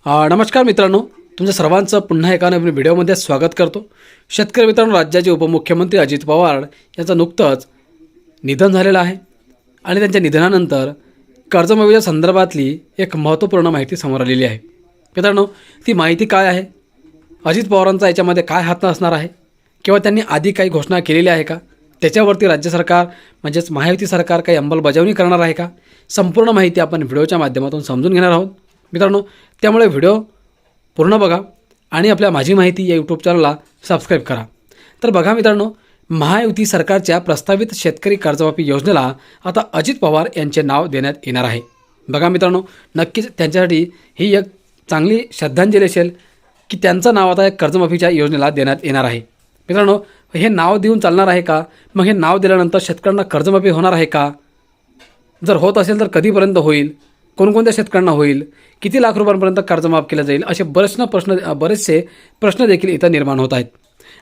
नमस्कार मित्रांनो, तुमच्या सर्वांचं पुन्हा एका नवीन व्हिडिओमध्ये स्वागत करतो। शेतकरी मित्रांनो, राज्याचे उपमुख्यमंत्री अजित पवार यांचं नुकतंच निधन झालेलं आहे आणि त्यांच्या निधनानंतर कर्जमाफीच्या संदर्भातली एक महत्त्वपूर्ण माहिती समोर आलेली आहे। मित्रांनो, ती माहिती काय आहे, अजित पवारांचा याच्यामध्ये काय हात असणार आहे किंवा त्यांनी आधी काही घोषणा केलेली आहे का, त्याच्यावरती राज्य सरकार म्हणजेच महायुती सरकार काही अंमलबजावणी करणार आहे का, संपूर्ण माहिती आपण व्हिडिओच्या माध्यमातून समजून घेणार आहोत मित्रांनो। त्यामुळे व्हिडिओ पूर्ण बघा आणि आपल्या माझी माहिती या यूट्यूब चॅनलला सबस्क्राईब करा। तर बघा मित्रांनो, महायुती सरकारच्या प्रस्तावित शेतकरी कर्जमाफी योजनेला आता अजित पवार यांचे नाव देण्यात येणार आहे। बघा मित्रांनो, नक्कीच त्यांच्यासाठी ही एक चांगली श्रद्धांजली असेल की त्यांचं नाव आता कर्जमाफीच्या योजनेला देण्यात येणार आहे। मित्रांनो, हे नाव देऊन चालणार आहे का? मग हे नाव दिल्यानंतर शेतकऱ्यांना कर्जमाफी होणार आहे का? जर होत असेल तर कधीपर्यंत होईल, कोणकोणत्या शेतकऱ्यांना होईल, किती लाख रुपयांपर्यंत कर्ज माफ केलं जाईल, असे बरेचसे प्रश्न देखील इथं निर्माण होत आहेत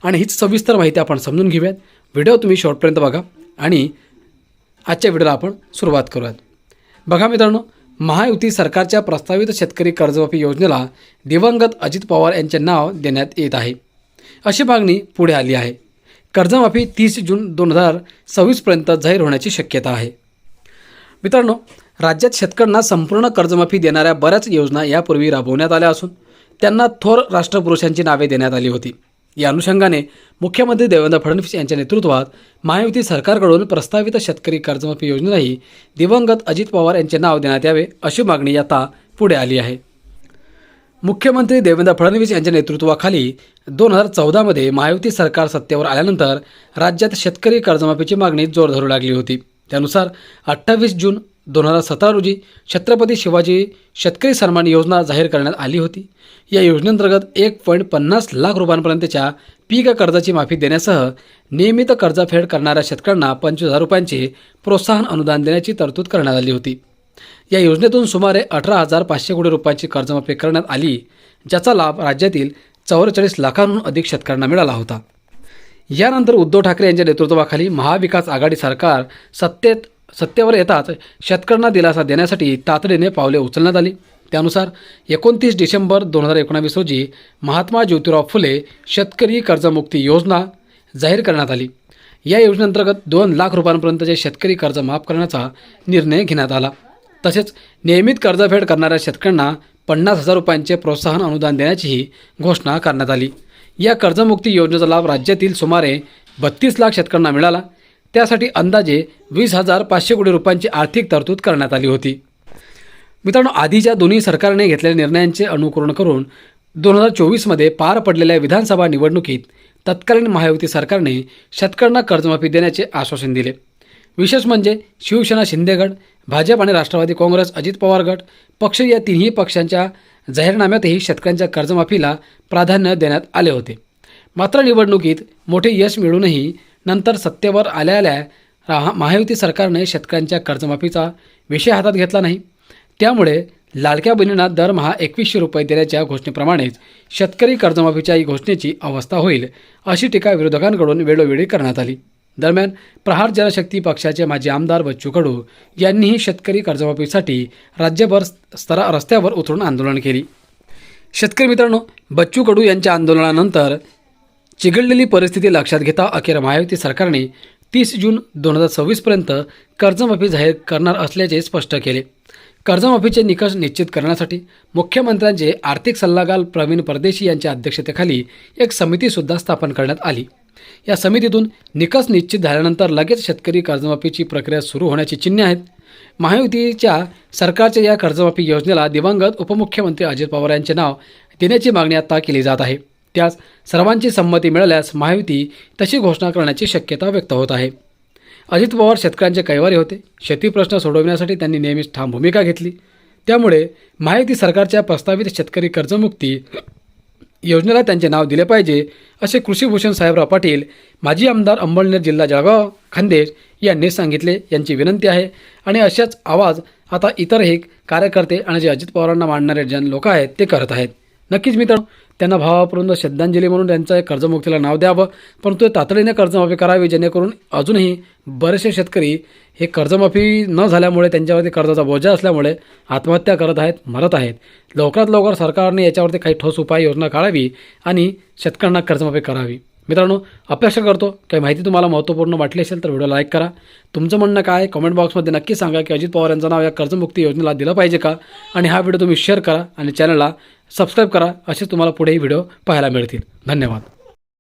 आणि हीच सविस्तर माहिती आपण समजून घेऊयात। व्हिडिओ तुम्ही शेवटपर्यंत बघा आणि आजच्या व्हिडिओला आपण सुरुवात करूयात। बघा मित्रांनो, महायुती सरकारच्या प्रस्तावित शेतकरी कर्जमाफी योजनेला दिवंगत अजित पवार यांचे नाव देण्यात येत आहे, अशी मागणी पुढे आली आहे। कर्जमाफी 30 जून 2026पर्यंत जाहीर होण्याची शक्यता आहे। मित्रांनो, राज्यात शेतकऱ्यांना संपूर्ण कर्जमाफी देणाऱ्या बऱ्याच योजना यापूर्वी राबवण्यात आल्या असून त्यांना थोर राष्ट्रपुरुषांची नावे देण्यात आली होती। या अनुषंगाने मुख्यमंत्री देवेंद्र फडणवीस यांच्या नेतृत्वात महायुती सरकारकडून प्रस्तावित शेतकरी कर्जमाफी योजनेलाही दिवंगत अजित पवार यांचे नाव देण्यात यावे, अशी मागणी आता पुढे आली आहे। मुख्यमंत्री देवेंद्र फडणवीस यांच्या नेतृत्वाखाली 2014मध्ये महायुती सरकार सत्तेवर आल्यानंतर राज्यात शेतकरी कर्जमाफीची मागणी जोर धरू लागली होती। त्यानुसार 28 जून 2017 रोजी छत्रपती शिवाजी शेतकरी सन्मान योजना जाहीर करण्यात आली होती। या योजनेअंतर्गत 1.50 लाख रुपयांपर्यंतच्या पीक कर्जाची माफी देण्यासह नियमित कर्जफेड करणाऱ्या शेतकऱ्यांना 25,000 रुपयांचे प्रोत्साहन अनुदान देण्याची तरतूद करण्यात आली होती। या योजनेतून सुमारे 18,500 कोटी रुपयांची कर्जमाफी करण्यात आली, ज्याचा लाभ राज्यातील 44 लाखांहून अधिक शेतकऱ्यांना मिळाला होता। यानंतर उद्धव ठाकरे यांच्या नेतृत्वाखाली महाविकास आघाडी सरकार सत्तेवर येताच शेतकऱ्यांना दिलासा देण्यासाठी तातडीने पावले उचलण्यात आली। त्यानुसार 29 डिसेंबर 2019 रोजी महात्मा ज्योतिराव फुले शेतकरी कर्जमुक्ती योजना जाहीर करण्यात आली। या योजनेअंतर्गत 2 लाख रुपयांपर्यंतचे शेतकरी कर्ज माफ करण्याचा निर्णय घेण्यात आला। तसेच नियमित कर्जफेड करणाऱ्या शेतकऱ्यांना 50,000 रुपयांचे प्रोत्साहन अनुदान देण्याचीही घोषणा करण्यात आली। या कर्जमुक्ती योजनेचा लाभ राज्यातील सुमारे 32 लाख शेतकऱ्यांना मिळाला। त्यासाठी अंदाजे 20,500 कोटी रुपयांची आर्थिक तरतूद करण्यात आली होती। मित्रांनो, आधीच्या दोन्ही सरकारने घेतलेल्या निर्णयांचे अनुकरण करून 2024मध्ये पार पडलेल्या विधानसभा निवडणुकीत तत्कालीन महायुती सरकारने शेतकऱ्यांना कर्जमाफी देण्याचे आश्वासन दिले। विशेष म्हणजे शिवसेना शिंदे गट, भाजप आणि राष्ट्रवादी काँग्रेस अजित पवार गट पक्ष या तिन्ही पक्षांच्या जाहीरनाम्यातही शेतकऱ्यांच्या कर्जमाफीला प्राधान्य देण्यात आले होते। मात्र निवडणुकीत मोठे यश मिळूनही नंतर सत्तेवर आल्या महायुती सरकारने शेतकऱ्यांच्या कर्जमाफीचा विषय हातात घेतला नाही। त्यामुळे लाडक्या बहिणींना दरमहा 2100 रुपये देण्याच्या घोषणेप्रमाणेच शेतकरी कर्जमाफीच्या ही घोषणेची अवस्था होईल, अशी टीका विरोधकांकडून वेळोवेळी करण्यात आली। दरम्यान प्रहार जनशक्ती पक्षाचे माजी आमदार बच्चू कडू यांनीही शेतकरी कर्जमाफीसाठी राज्यभर रस्त्यावर उतरून आंदोलन केले। शेतकरी मित्रांनो, बच्चू कडू यांच्या आंदोलनानंतर चिघळलेली परिस्थिती लक्षात घेता अखेर महायुती सरकारने 30 जून 2026पर्यंत कर्जमाफी जाहीर करणार असल्याचे स्पष्ट केले। कर्जमाफीचे निकष निश्चित करण्यासाठी मुख्यमंत्र्यांचे आर्थिक सल्लागार प्रवीण परदेशी यांच्या अध्यक्षतेखाली एक समितीसुद्धा स्थापन करण्यात आली। या समितीतून निकष निश्चित झाल्यानंतर लगेच शेतकरी कर्जमाफीची प्रक्रिया सुरू होण्याची चिन्हे आहेत। महायुतीच्या सरकारच्या या कर्जमाफी योजनेला दिवंगत उपमुख्यमंत्री अजित पवार यांचे नाव देण्याची मागणी आता केली जात आहे। त्यास सर्वांची संमती मिळाल्यास महायुती तशी घोषणा करण्याची शक्यता व्यक्त होत आहे। अजित पवार शेतकऱ्यांचे कैवारी होते। शेती प्रश्न सोडवण्यासाठी त्यांनी नेहमीच ठाम भूमिका घेतली। त्यामुळे महायुती सरकारच्या प्रस्तावित शेतकरी कर्जमुक्ती योजनेला त्यांचे नाव दिले पाहिजे, असे कृषीभूषण साहेबराव पाटील, माजी आमदार अंबळनेर जिल्हा जळगाव खान्देश यांनी सांगितले। यांची विनंती आहे आणि अशाच आवाज आता इतरही कार्यकर्ते आणि जे अजित पवारांना मानणारे लोक आहेत ते करत आहेत। नक्कीच मित्रांनो, त्यांना भावापूर्ण श्रद्धांजली म्हणून त्यांचं कर्जमुक्तीला नाव द्यावं, परंतु तातडीने कर्जमाफी करावी, जेणेकरून अजूनही बरेचसे शेतकरी हे कर्जमाफी न झाल्यामुळे त्यांच्यावरती कर्जाचा बोजा असल्यामुळे आत्महत्या करत आहेत, मरत आहेत. लवकरात लवकर सरकारने याच्यावरती काही ठोस उपाययोजना काढावी आणि शेतकऱ्यांना कर्जमाफी करावी. मित्रांनो, अपेक्षा करतो काही माहिती तुम्हाला महत्त्वपूर्ण वाटली असेल तर व्हिडिओ लाईक करा. तुमचं म्हणणं काय कमेंट बॉक्समध्ये नक्की सांगा की अजित पवार यांचं नाव या कर्जमुक्ती योजनेला दिलं पाहिजे का, आणि हा व्हिडिओ तुम्ही शेअर करा आणि चॅनलला सबस्क्राईब करा. असेच तुम्हाला पुढेही व्हिडिओ पाहायला मिळतील. धन्यवाद.